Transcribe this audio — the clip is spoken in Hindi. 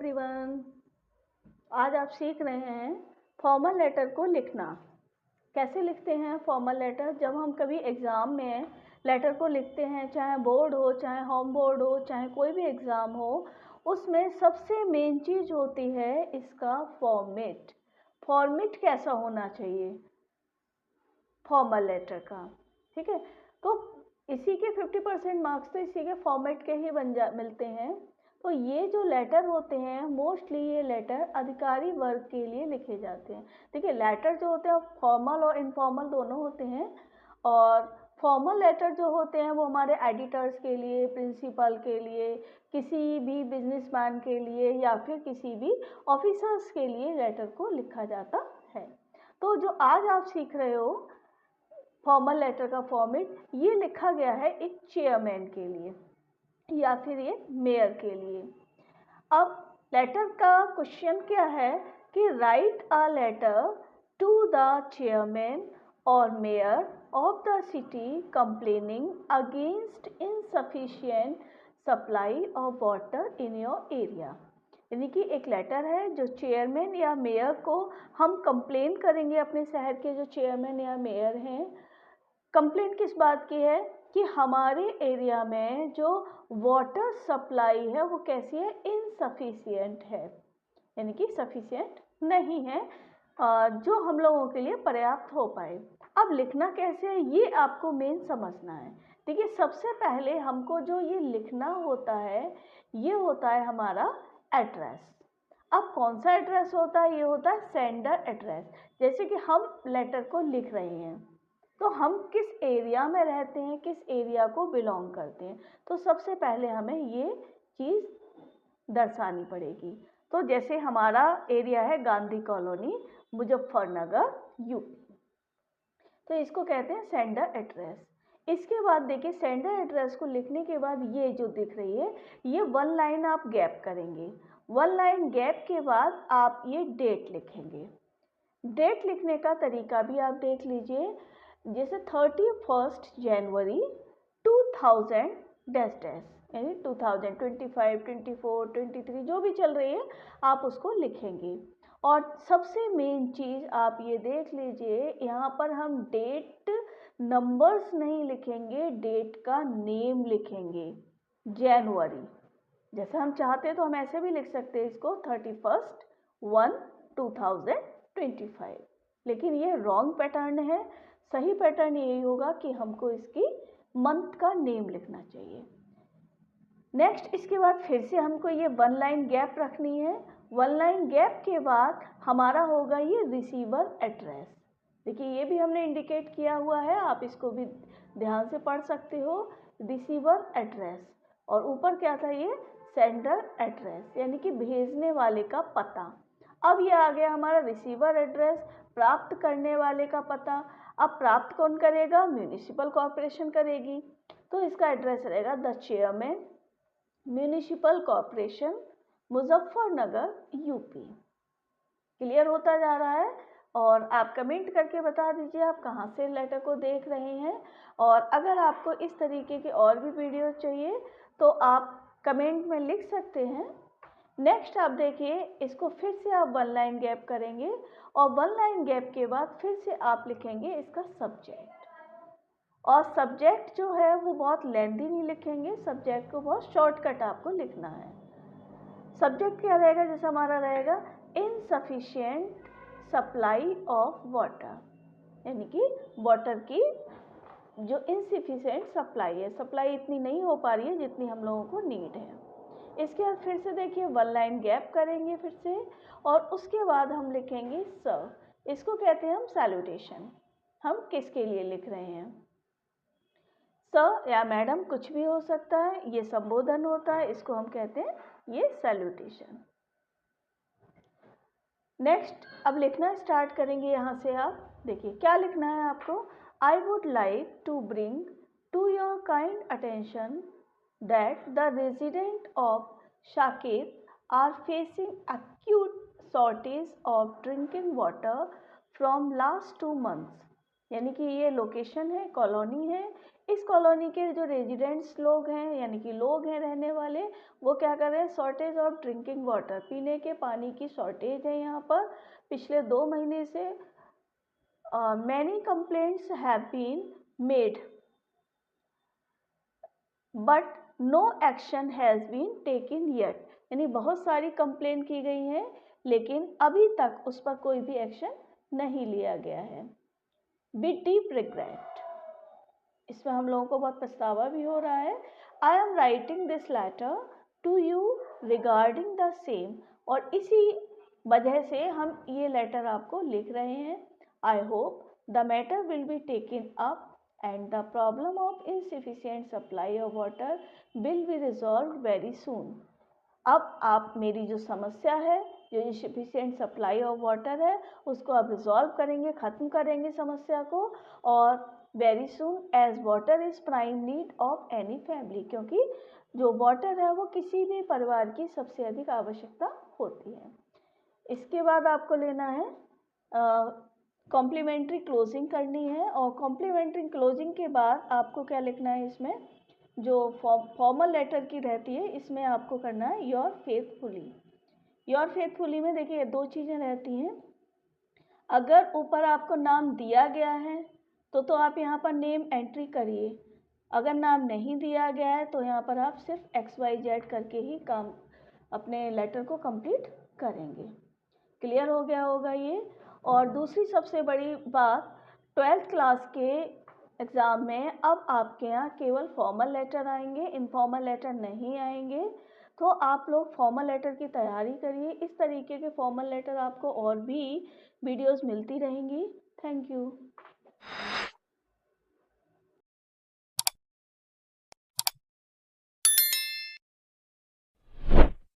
एवरीवन। आज आप सीख रहे हैं फॉर्मल लेटर को लिखना। कैसे लिखते हैं फॉर्मल लेटर? जब हम कभी एग्ज़ाम में लेटर को लिखते हैं, चाहे बोर्ड हो, चाहे होम बोर्ड हो, चाहे कोई भी एग्ज़ाम हो, उसमें सबसे मेन चीज़ होती है इसका फॉर्मेट। फॉर्मेट कैसा होना चाहिए फॉर्मल लेटर का, ठीक है। तो इसी के 50% मार्क्स तो इसी के फॉर्मेट के ही मिलते हैं। तो ये जो लेटर होते हैं मोस्टली ये लेटर अधिकारी वर्ग के लिए लिखे जाते हैं। देखिए लेटर जो होते हैं फॉर्मल और इनफॉर्मल दोनों होते हैं, और फॉर्मल लेटर जो होते हैं वो हमारे एडिटर्स के लिए, प्रिंसिपल के लिए, किसी भी बिजनेसमैन के लिए या फिर किसी भी ऑफिसर्स के लिए लेटर को लिखा जाता है। तो जो आज आप सीख रहे हो फॉर्मल लेटर का फॉर्मेट, ये लिखा गया है एक चेयरमैन के लिए या फिर ये मेयर के लिए। अब लेटर का क्वेश्चन क्या है कि write a letter to the chairman और mayor of the city complaining against insufficient supply of water in your area. यानी कि एक लेटर है जो चेयरमैन या मेयर को हम कंप्लेन करेंगे, अपने शहर के जो चेयरमैन या मेयर हैं। कंप्लेन किस बात की है कि हमारे एरिया में जो वाटर सप्लाई है वो कैसी है, इनसफिशिएंट है, यानी कि सफिशिएंट नहीं है जो हम लोगों के लिए पर्याप्त हो पाए। अब लिखना कैसे है ये आपको मेन समझना है। देखिए सबसे पहले हमको जो ये लिखना होता है ये होता है हमारा एड्रेस। अब कौन सा एड्रेस होता है? ये होता है सेंडर एड्रेस। जैसे कि हम लेटर को लिख रहे हैं तो हम किस एरिया में रहते हैं, किस एरिया को बिलोंग करते हैं, तो सबसे पहले हमें ये चीज़ दर्शानी पड़ेगी। तो जैसे हमारा एरिया है गांधी कॉलोनी, मुजफ्फरनगर, यूपी, तो इसको कहते हैं सेंडर एड्रेस। इसके बाद देखिए सेंडर एड्रेस को लिखने के बाद ये जो दिख रही है ये 1 लाइन आप गैप करेंगे। 1 लाइन गैप के बाद आप ये डेट लिखेंगे। डेट लिखने का तरीका भी आप देख लीजिए, जैसे 31 जनवरी 2000 डैश डैश, यानी 2025, 24, 23 जो भी चल रही है आप उसको लिखेंगे। और सबसे मेन चीज़ आप ये देख लीजिए, यहाँ पर हम डेट नंबर्स नहीं लिखेंगे, डेट का नेम लिखेंगे। जनवरी जैसे हम चाहते हैं तो हम ऐसे भी लिख सकते हैं इसको 31/1/2025, लेकिन ये रॉन्ग पैटर्न है। सही पैटर्न यही होगा कि हमको इसकी मंथ का नेम लिखना चाहिए। नेक्स्ट इसके बाद फिर से हमको ये 1 लाइन गैप रखनी है। 1 लाइन गैप के बाद हमारा होगा ये रिसीवर एड्रेस। देखिए ये भी हमने इंडिकेट किया हुआ है, आप इसको भी ध्यान से पढ़ सकते हो। रिसीवर एड्रेस और ऊपर क्या था ये सेंडर एड्रेस, यानी कि भेजने वाले का पता। अब ये आ गया हमारा रिसीवर एड्रेस, प्राप्त करने वाले का पता। अब प्राप्त कौन करेगा? म्यूनिसिपल कॉर्पोरेशन करेगी। तो इसका एड्रेस रहेगा the chairman, municipal corporation, Muzaffarnagar, UP. Clear होता जा रहा है? और आप कमेंट करके बता दीजिए आप कहाँ से लेटर को देख रहे हैं। और अगर आपको इस तरीके के और भी वीडियो चाहिए तो आप कमेंट में लिख सकते हैं। नेक्स्ट आप देखिए इसको फिर से आप 1 लाइन गैप करेंगे और 1 लाइन गैप के बाद फिर से आप लिखेंगे इसका सब्जेक्ट। और सब्जेक्ट जो है वो बहुत लेंथी नहीं लिखेंगे, सब्जेक्ट को बहुत शॉर्टकट आपको लिखना है। सब्जेक्ट क्या रहेगा? जैसे हमारा रहेगा इनसफिशिएंट सप्लाई ऑफ वाटर, यानी कि वाटर की जो इनसफिशिएंट सप्लाई है, सप्लाई इतनी नहीं हो पा रही है जितनी हम लोगों को नीड है। इसके बाद फिर से देखिए 1 लाइन गैप करेंगे फिर से, और उसके बाद हम लिखेंगे सर। इसको कहते हैं हम सैल्यूटेशन। हम किसके लिए लिख रहे हैं? सर या मैडम कुछ भी हो सकता है, ये संबोधन होता है, इसको हम कहते हैं ये सैल्यूटेशन। नेक्स्ट अब लिखना स्टार्ट करेंगे। यहाँ से आप देखिए क्या लिखना है आपको। I would like to bring to your kind attention that the residents of Shakir are facing acute shortage of drinking water from last 2 months। यानी कि ये लोकेशन है, कॉलोनी है, इस कॉलोनी के जो रेजिडेंट्स लोग हैं, यानी कि लोग हैं रहने वाले, वो क्या कर रहे हैं, शॉर्टेज ऑफ ड्रिंकिंग वाटर, पीने के पानी की शॉर्टेज है यहाँ पर पिछले 2 महीने से। Many complaints have been made but no action has been taken yet, यानी बहुत सारी कंप्लेन की गई हैं लेकिन अभी तक उस पर कोई भी एक्शन नहीं लिया गया है। विद डीप रिग्रेट, इसमें हम लोगों को बहुत पछतावा भी हो रहा है। I am writing this letter to you regarding the same, और इसी वजह से हम ये लेटर आपको लिख रहे हैं। I hope the matter will be taken up and the problem of insufficient supply of water will be resolved very soon। अब आप मेरी जो समस्या है, जो insufficient supply of water है, उसको आप रिजॉल्व करेंगे, ख़त्म करेंगे समस्या को, और very soon as water is prime need of any family, क्योंकि जो वाटर है वो किसी भी परिवार की सबसे अधिक आवश्यकता होती है। इसके बाद आपको लेना है कॉम्प्लीमेंट्री क्लोजिंग करनी है, और कॉम्प्लीमेंट्री क्लोजिंग के बाद आपको क्या लिखना है, इसमें जो फॉर्मल लेटर की रहती है इसमें आपको करना है योर फेथफुली। योर फेथफुली में देखिए 2 चीज़ें रहती हैं। अगर ऊपर आपको नाम दिया गया है तो आप यहाँ पर नेम एंट्री करिए, अगर नाम नहीं दिया गया है तो यहाँ पर आप सिर्फ XYZ करके ही काम अपने लेटर को कंप्लीट करेंगे। क्लियर हो गया होगा ये। और दूसरी सबसे बड़ी बात, 12th क्लास के एग्ज़ाम में अब आपके यहाँ केवल फॉर्मल लेटर आएंगे, इनफॉर्मल लेटर नहीं आएंगे, तो आप लोग फॉर्मल लेटर की तैयारी करिए। इस तरीके के फॉर्मल लेटर आपको और भी वीडियोस मिलती रहेंगी। Thank you.